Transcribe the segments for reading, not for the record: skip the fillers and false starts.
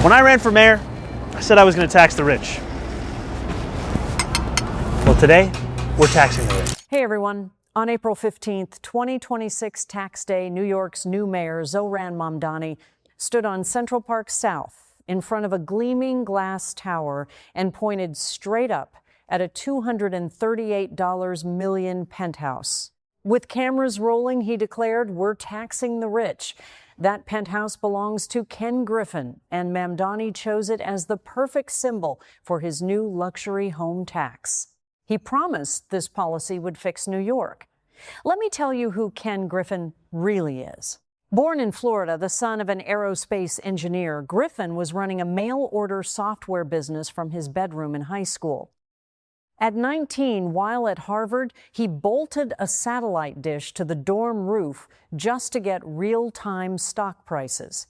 When I ran for mayor, I said I was going to tax the rich. Well, today, we're taxing the rich. Hey, everyone. On April 15th, 2026 tax day, New York's new mayor, Zohran Mamdani, stood on Central Park South in front of a gleaming glass tower and pointed straight up at a $238 million penthouse. With cameras rolling, he declared, "We're taxing the rich." That penthouse belongs to Ken Griffin, and Mamdani chose it as the perfect symbol for his new luxury home tax. He promised this policy would fix New York. Let me tell you who Ken Griffin really is. Born in Florida, the son of an aerospace engineer, Griffin was running a mail-order software business from his bedroom in high school. At 19, while at Harvard, he bolted a satellite dish to the dorm roof just to get real-time stock prices.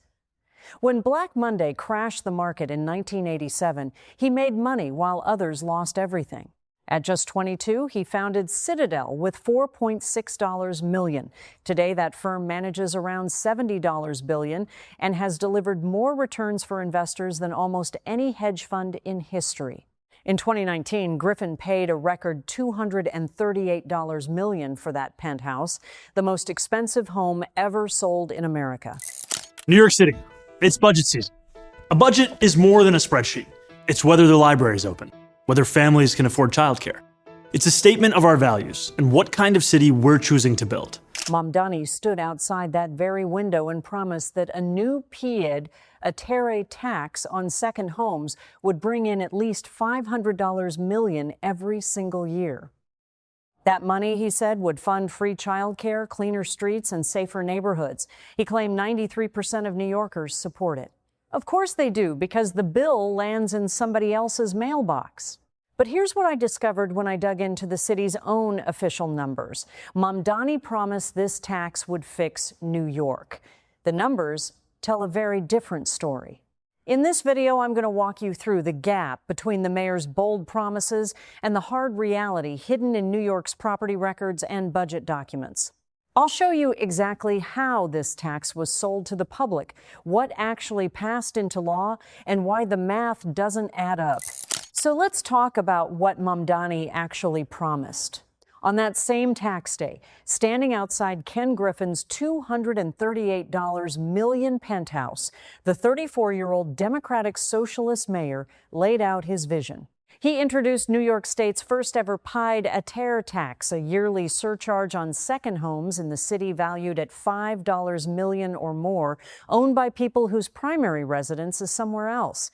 When Black Monday crashed the market in 1987, he made money while others lost everything. At just 22, he founded Citadel with $4.6 million. Today, that firm manages around $70 billion and has delivered more returns for investors than almost any hedge fund in history. In 2019, Griffin paid a record $238 million for that penthouse, the most expensive home ever sold in America. New York City, it's budget season. A budget is more than a spreadsheet. It's whether the library is open, whether families can afford childcare. It's a statement of our values and what kind of city we're choosing to build. Mamdani stood outside that very window and promised that a new PID, a terre tax on second homes, would bring in at least $500 million every single year. That money, he said, would fund free childcare, cleaner streets, and safer neighborhoods. He claimed 93% of New Yorkers support it. Of course they do, because the bill lands in somebody else's mailbox. But here's what I discovered when I dug into the city's own official numbers. Mamdani promised this tax would fix New York. The numbers tell a very different story. In this video, I'm going to walk you through the gap between the mayor's bold promises and the hard reality hidden in New York's property records and budget documents. I'll show you exactly how this tax was sold to the public, what actually passed into law, and why the math doesn't add up. So let's talk about what Mamdani actually promised. On that same tax day, standing outside Ken Griffin's $238 million penthouse, the 34-year-old Democratic Socialist mayor laid out his vision. He introduced New York State's first ever PID, a terre tax, a yearly surcharge on second homes in the city valued at $5 million or more, owned by people whose primary residence is somewhere else.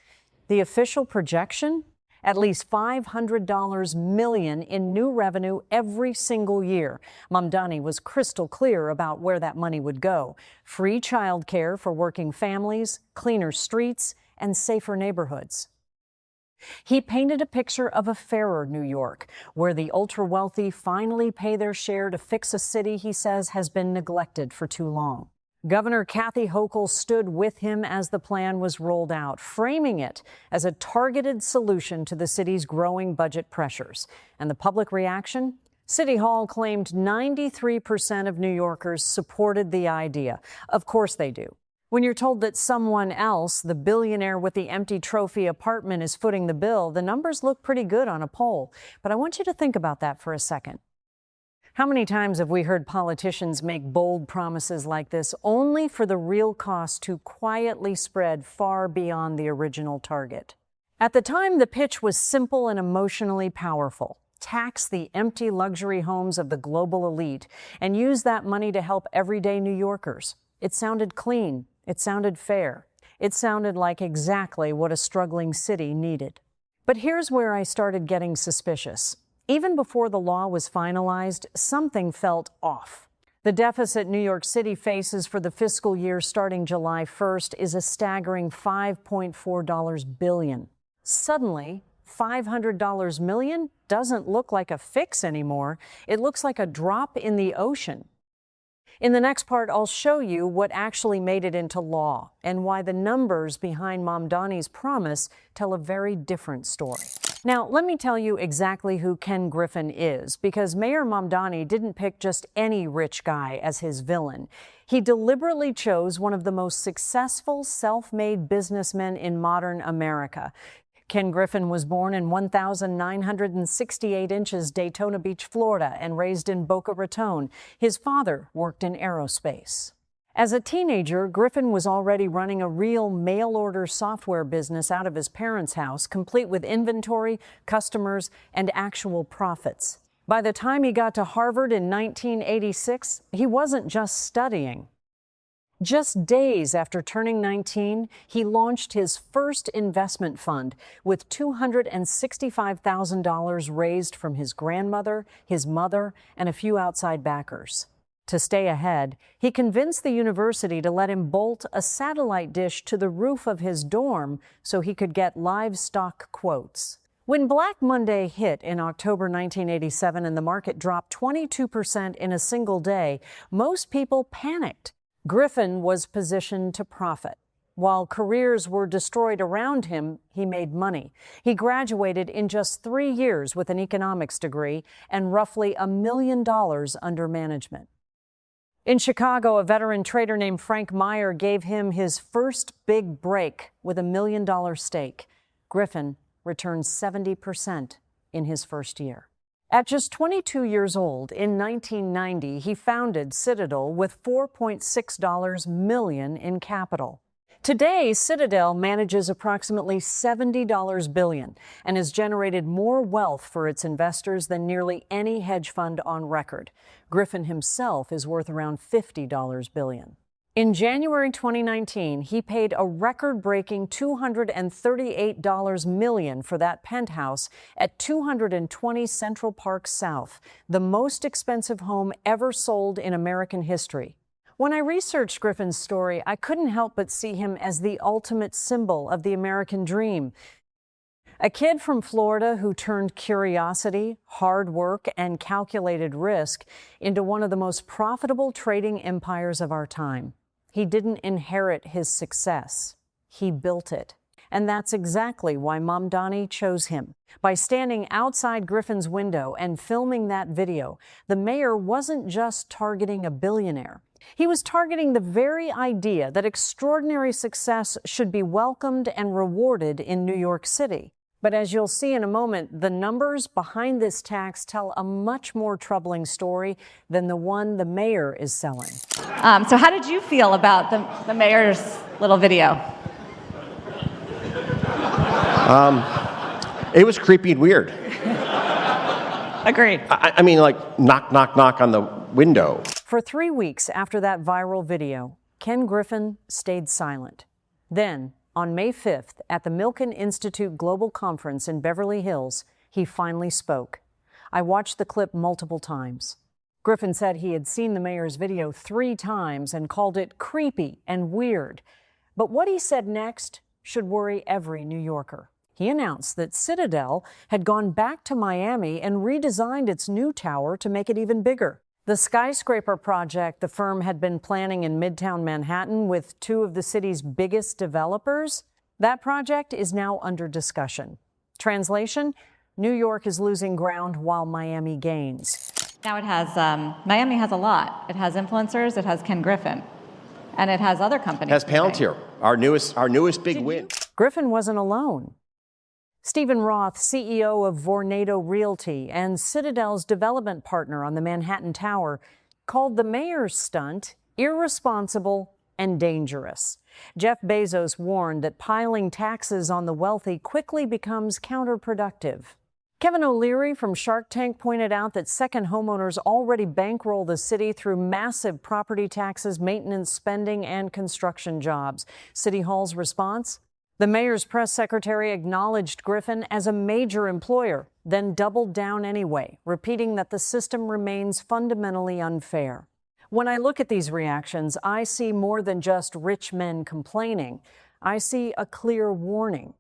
The official projection? At least $500 million in new revenue every single year. Mamdani was crystal clear about where that money would go. Free childcare for working families, cleaner streets, and safer neighborhoods. He painted a picture of a fairer New York, where the ultra-wealthy finally pay their share to fix a city he says has been neglected for too long. Governor Kathy Hochul stood with him as the plan was rolled out, framing it as a targeted solution to the city's growing budget pressures. And the public reaction? City Hall claimed 93% of New Yorkers supported the idea. Of course they do. When you're told that someone else, the billionaire with the empty trophy apartment, is footing the bill, the numbers look pretty good on a poll. But I want you to think about that for a second. How many times have we heard politicians make bold promises like this, only for the real cost to quietly spread far beyond the original target? At the time, the pitch was simple and emotionally powerful. Tax the empty luxury homes of the global elite and use that money to help everyday New Yorkers. It sounded clean. It sounded fair. It sounded like exactly what a struggling city needed. But here's where I started getting suspicious. Even before the law was finalized, something felt off. The deficit New York City faces for the fiscal year starting July 1st is a staggering $5.4 billion. Suddenly, $500 million doesn't look like a fix anymore. It looks like a drop in the ocean. In the next part, I'll show you what actually made it into law and why the numbers behind Mamdani's promise tell a very different story. Now, let me tell you exactly who Ken Griffin is, because Mayor Mamdani didn't pick just any rich guy as his villain. He deliberately chose one of the most successful self-made businessmen in modern America. Ken Griffin was born in 1,968 inches Daytona Beach, Florida, and raised in Boca Raton. His father worked in aerospace. As a teenager, Griffin was already running a real mail-order software business out of his parents' house, complete with inventory, customers, and actual profits. By the time he got to Harvard in 1986, he wasn't just studying. Just days after turning 19, he launched his first investment fund with $265,000 raised from his grandmother, his mother, and a few outside backers. To stay ahead, he convinced the university to let him bolt a satellite dish to the roof of his dorm so he could get livestock quotes. When Black Monday hit in October 1987 and the market dropped 22% in a single day, most people panicked. Griffin was positioned to profit. While careers were destroyed around him, he made money. He graduated in just 3 years with an economics degree and roughly $1 million under management. In Chicago, a veteran trader named Frank Meyer gave him his first big break with $1 million stake. Griffin returned 70% in his first year. At just 22 years old, in 1990, he founded Citadel with $4.6 million in capital. Today, Citadel manages approximately $70 billion and has generated more wealth for its investors than nearly any hedge fund on record. Griffin himself is worth around $50 billion. In January 2019, he paid a record-breaking $238 million for that penthouse at 220 Central Park South, the most expensive home ever sold in American history. When I researched Griffin's story, I couldn't help but see him as the ultimate symbol of the American dream. A kid from Florida who turned curiosity, hard work, and calculated risk into one of the most profitable trading empires of our time. He didn't inherit his success. He built it. And that's exactly why Mamdani chose him. By standing outside Griffin's window and filming that video, the mayor wasn't just targeting a billionaire. He was targeting the very idea that extraordinary success should be welcomed and rewarded in New York City. But as you'll see in a moment, the numbers behind this tax tell a much more troubling story than the one the mayor is selling. So how did you feel about the mayor's little video? It was creepy and weird. Agreed. I mean, like, knock, knock, knock on the window. For 3 weeks after that viral video, Ken Griffin stayed silent. Then, on May 5th, at the Milken Institute Global Conference in Beverly Hills, he finally spoke. I watched the clip multiple times. Griffin said he had seen the mayor's video 3 times and called it creepy and weird. But what he said next should worry every New Yorker. He announced that Citadel had gone back to Miami and redesigned its new tower to make it even bigger. The skyscraper project the firm had been planning in Midtown Manhattan with 2 of the city's biggest developers, that project is now under discussion. Translation, New York is losing ground while Miami gains. Now it has, Miami has a lot. It has influencers, it has Ken Griffin, and it has other companies. It has Palantir, our newest big win. Griffin wasn't alone. Stephen Roth, CEO of Vornado Realty and Citadel's development partner on the Manhattan Tower, called the mayor's stunt irresponsible and dangerous. Jeff Bezos warned that piling taxes on the wealthy quickly becomes counterproductive. Kevin O'Leary from Shark Tank pointed out that second homeowners already bankroll the city through massive property taxes, maintenance spending, and construction jobs. City Hall's response? The mayor's press secretary acknowledged Griffin as a major employer, then doubled down anyway, repeating that the system remains fundamentally unfair. When I look at these reactions, I see more than just rich men complaining. I see a clear warning.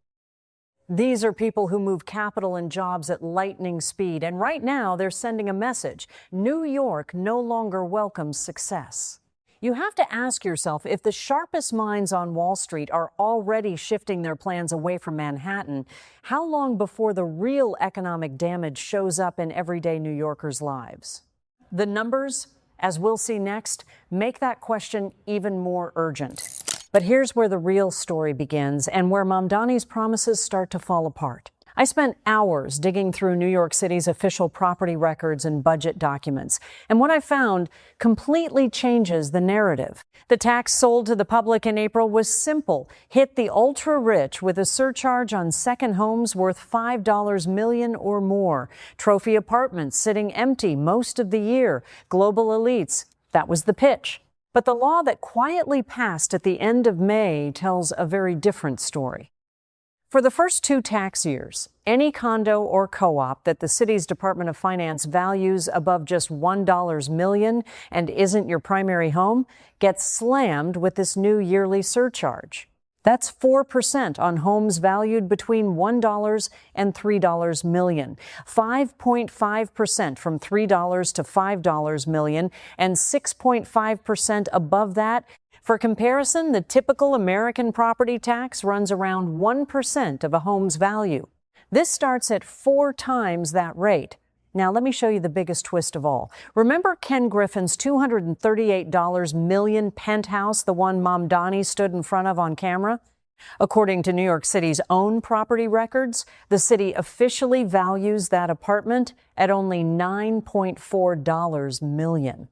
These are people who move capital and jobs at lightning speed, and right now they're sending a message. New York no longer welcomes success. You have to ask yourself, if the sharpest minds on Wall Street are already shifting their plans away from Manhattan, how long before the real economic damage shows up in everyday New Yorkers' lives? The numbers, as we'll see next, make that question even more urgent. But here's where the real story begins and where Mamdani's promises start to fall apart. I spent hours digging through New York City's official property records and budget documents, and what I found completely changes the narrative. The tax sold to the public in April was simple: hit the ultra-rich with a surcharge on second homes worth $5 million or more, trophy apartments sitting empty most of the year, global elites. That was the pitch. But the law that quietly passed at the end of May tells a very different story. For the first 2 tax years, any condo or co-op that the city's Department of Finance values above just $1 million and isn't your primary home gets slammed with this new yearly surcharge. That's 4% on homes valued between $1 and $3 million, 5.5% from $3 to $5 million, and 6.5% above that. For comparison, the typical American property tax runs around 1% of a home's value. This starts at 4 times that rate. Now, let me show you the biggest twist of all. Remember Ken Griffin's $238 million penthouse, the one Mamdani stood in front of on camera? According to New York City's own property records, the city officially values that apartment at only $9.4 million.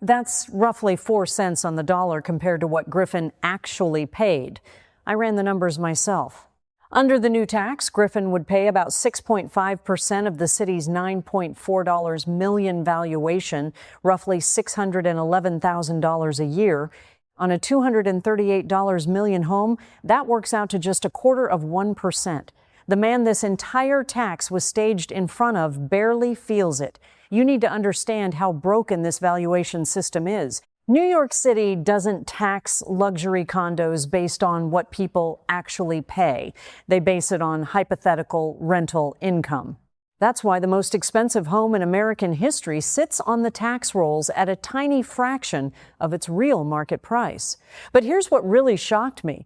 That's roughly 4 cents on the dollar compared to what Griffin actually paid. I ran the numbers myself. Under the new tax, Griffin would pay about 6.5% of the city's $9.4 million valuation, roughly $611,000 a year. On a $238 million home, that works out to just 1/4%. The man this entire tax was staged in front of barely feels it. You need to understand how broken this valuation system is. New York City doesn't tax luxury condos based on what people actually pay. They base it on hypothetical rental income. That's why the most expensive home in American history sits on the tax rolls at a tiny fraction of its real market price. But here's what really shocked me.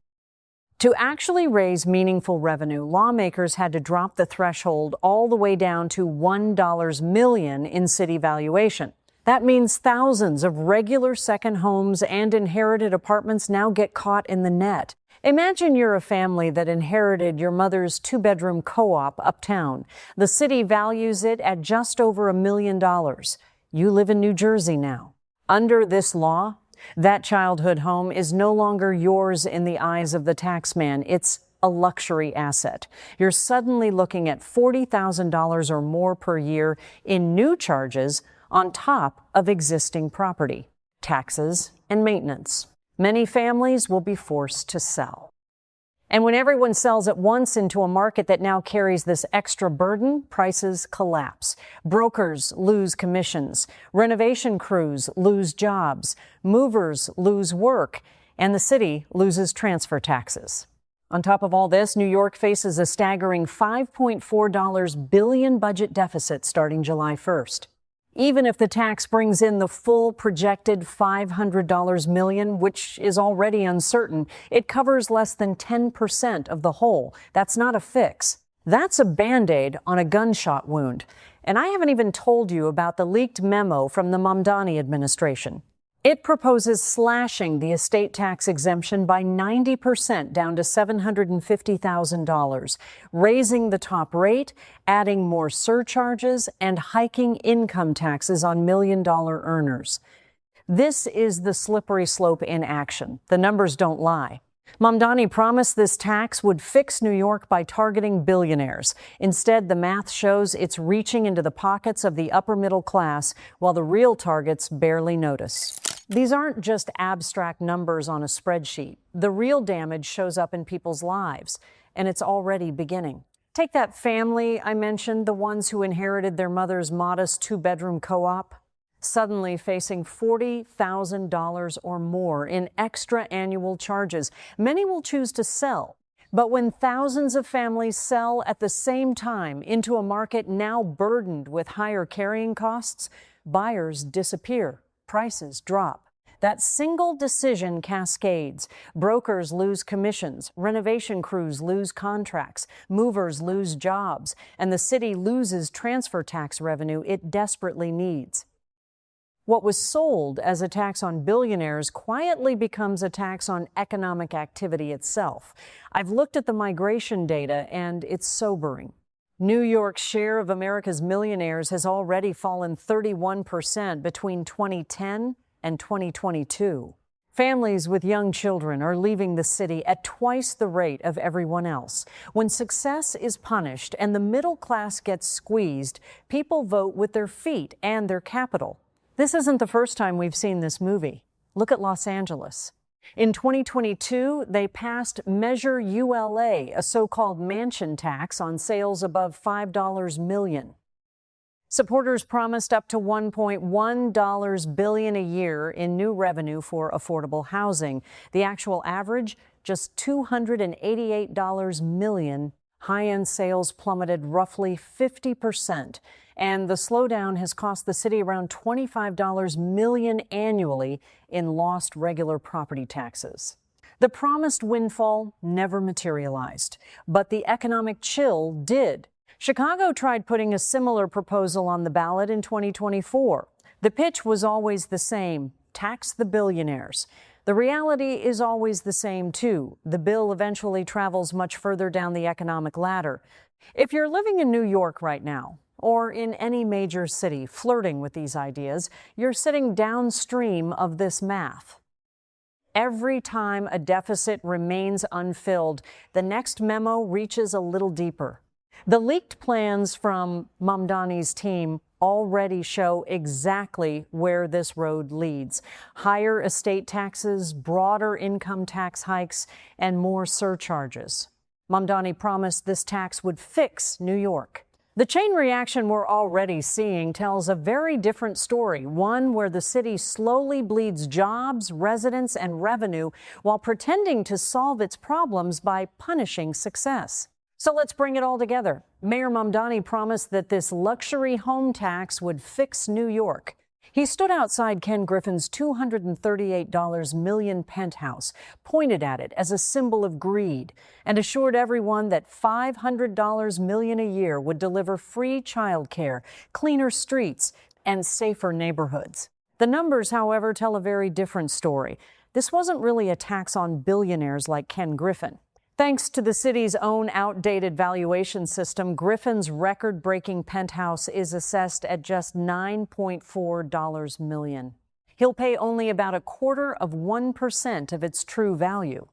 To actually raise meaningful revenue, lawmakers had to drop the threshold all the way down to $1 million in city valuation. That means thousands of regular second homes and inherited apartments now get caught in the net. Imagine you're a family that inherited your mother's 2-bedroom co-op uptown. The city values it at just over $1 million. You live in New Jersey now. Under this law, that childhood home is no longer yours in the eyes of the taxman. It's a luxury asset. You're suddenly looking at $40,000 or more per year in new charges on top of existing property, taxes, and maintenance. Many families will be forced to sell. And when everyone sells at once into a market that now carries this extra burden, prices collapse. Brokers lose commissions. Renovation crews lose jobs. Movers lose work. And the city loses transfer taxes. On top of all this, New York faces a staggering $5.4 billion budget deficit starting July 1st. Even if the tax brings in the full projected $500 million, which is already uncertain, it covers less than 10% of the whole. That's not a fix. That's a Band-Aid on a gunshot wound. And I haven't even told you about the leaked memo from the Mamdani administration. It proposes slashing the estate tax exemption by 90% down to $750,000, raising the top rate, adding more surcharges, and hiking income taxes on million-dollar earners. This is the slippery slope in action. The numbers don't lie. Mamdani promised this tax would fix New York by targeting billionaires. Instead, the math shows it's reaching into the pockets of the upper middle class, while the real targets barely notice. These aren't just abstract numbers on a spreadsheet. The real damage shows up in people's lives, and it's already beginning. Take that family I mentioned, the ones who inherited their mother's modest 2-bedroom co-op. Suddenly facing $40,000 or more in extra annual charges. Many will choose to sell. But when thousands of families sell at the same time into a market now burdened with higher carrying costs, buyers disappear, prices drop. That single decision cascades. Brokers lose commissions, renovation crews lose contracts, movers lose jobs, and the city loses transfer tax revenue it desperately needs. What was sold as a tax on billionaires quietly becomes a tax on economic activity itself. I've looked at the migration data, and it's sobering. New York's share of America's millionaires has already fallen 31% between 2010 and 2022. Families with young children are leaving the city at twice the rate of everyone else. When success is punished and the middle class gets squeezed, people vote with their feet and their capital. This isn't the first time we've seen this movie. Look at Los Angeles. In 2022, they passed Measure ULA, a so-called mansion tax on sales above $5 million. Supporters promised up to $1.1 billion a year in new revenue for affordable housing. The actual average, just $288 million. High-end sales plummeted roughly 50%. And the slowdown has cost the city around $25 million annually in lost regular property taxes. The promised windfall never materialized, but the economic chill did. Chicago tried putting a similar proposal on the ballot in 2024. The pitch was always the same: tax the billionaires. The reality is always the same, too. The bill eventually travels much further down the economic ladder. If you're living in New York right now, or in any major city flirting with these ideas, you're sitting downstream of this math. Every time a deficit remains unfilled, the next memo reaches a little deeper. The leaked plans from Mamdani's team already show exactly where this road leads: higher estate taxes, broader income tax hikes, and more surcharges. Mamdani promised this tax would fix New York. The chain reaction we're already seeing tells a very different story, one where the city slowly bleeds jobs, residents, and revenue while pretending to solve its problems by punishing success. So let's bring it all together. Mayor Mamdani promised that this luxury home tax would fix New York. He stood outside Ken Griffin's $238 million penthouse, pointed at it as a symbol of greed, and assured everyone that $500 million a year would deliver free childcare, cleaner streets, and safer neighborhoods. The numbers, however, tell a very different story. This wasn't really a tax on billionaires like Ken Griffin. Thanks to the city's own outdated valuation system, Griffin's record-breaking penthouse is assessed at just $9.4 million. He'll pay only about 1/4% of its true value.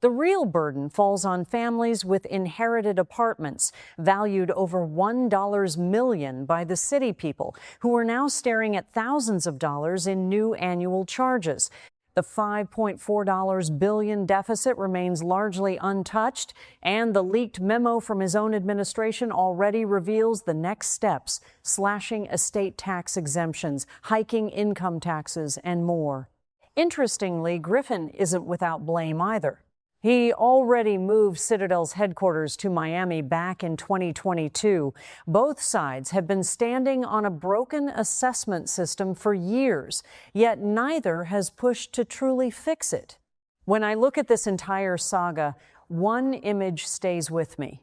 The real burden falls on families with inherited apartments, valued over $1 million by the city people, who are now staring at thousands of dollars in new annual charges. The $5.4 billion deficit remains largely untouched, and the leaked memo from his own administration already reveals the next steps: slashing estate tax exemptions, hiking income taxes, and more. Interestingly, Griffin isn't without blame either. He already moved Citadel's headquarters to Miami back in 2022. Both sides have been standing on a broken assessment system for years, yet neither has pushed to truly fix it. When I look at this entire saga, one image stays with me.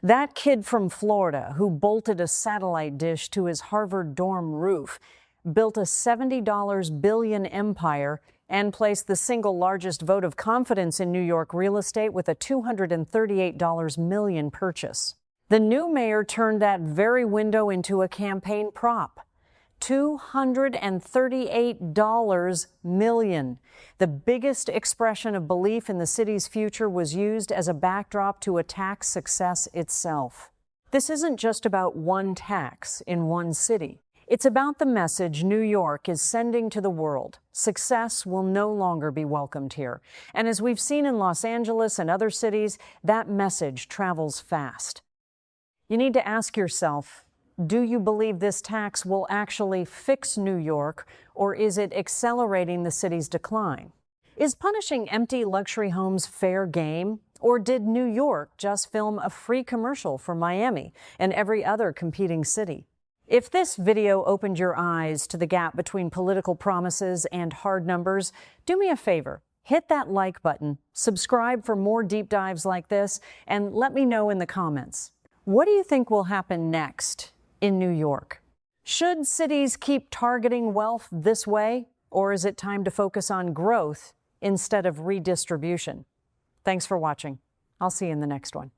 That kid from Florida who bolted a satellite dish to his Harvard dorm roof, built a $70 billion empire, and placed the single largest vote of confidence in New York real estate with a $238 million purchase. The new mayor turned that very window into a campaign prop. $238 million. The biggest expression of belief in the city's future was used as a backdrop to attack success itself. This isn't just about one tax in one city. It's about the message New York is sending to the world. Success will no longer be welcomed here. And as we've seen in Los Angeles and other cities, that message travels fast. You need to ask yourself, do you believe this tax will actually fix New York, or is it accelerating the city's decline? Is punishing empty luxury homes fair game? Or did New York just film a free commercial for Miami and every other competing city? If this video opened your eyes to the gap between political promises and hard numbers, do me a favor. Hit that like button, subscribe for more deep dives like this, and let me know in the comments. What do you think will happen next in New York? Should cities keep targeting wealth this way, or is it time to focus on growth instead of redistribution? Thanks for watching. I'll see you in the next one.